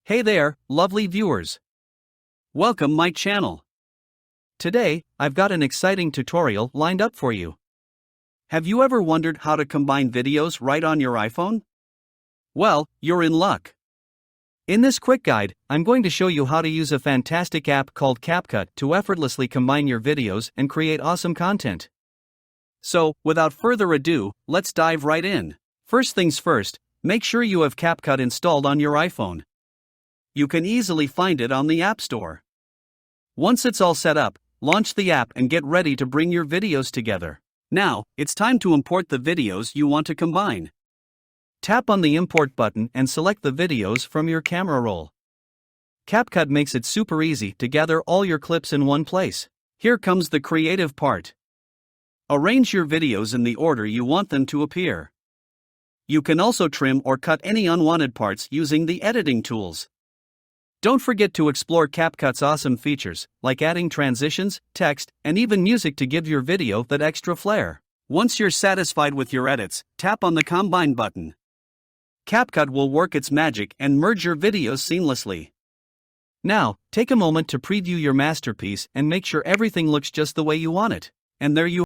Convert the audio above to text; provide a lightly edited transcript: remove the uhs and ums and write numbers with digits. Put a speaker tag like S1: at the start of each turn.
S1: Hey there, lovely viewers. Welcome my channel. Today, I've got an exciting tutorial lined up for you. Have you ever wondered how to combine videos right on your iPhone? Well, you're in luck. In this quick guide, I'm going to show you how to use a fantastic app called CapCut to effortlessly combine your videos and create awesome content. So, without further ado, let's dive right in. First things first, make sure you have CapCut installed on your iPhone. You can easily find it on the App Store. Once it's all set up, launch the app and get ready to bring your videos together. Now, it's time to import the videos you want to combine. Tap on the Import button and select the videos from your camera roll. CapCut makes it super easy to gather all your clips in one place. Here comes the creative part. Arrange your videos in the order you want them to appear. You can also trim or cut any unwanted parts using the editing tools. Don't forget to explore CapCut's awesome features, like adding transitions, text, and even music to give your video that extra flair. Once you're satisfied with your edits, tap on the Combine button. CapCut will work its magic and merge your videos seamlessly. Now, take a moment to preview your masterpiece and make sure everything looks just the way you want it. And there you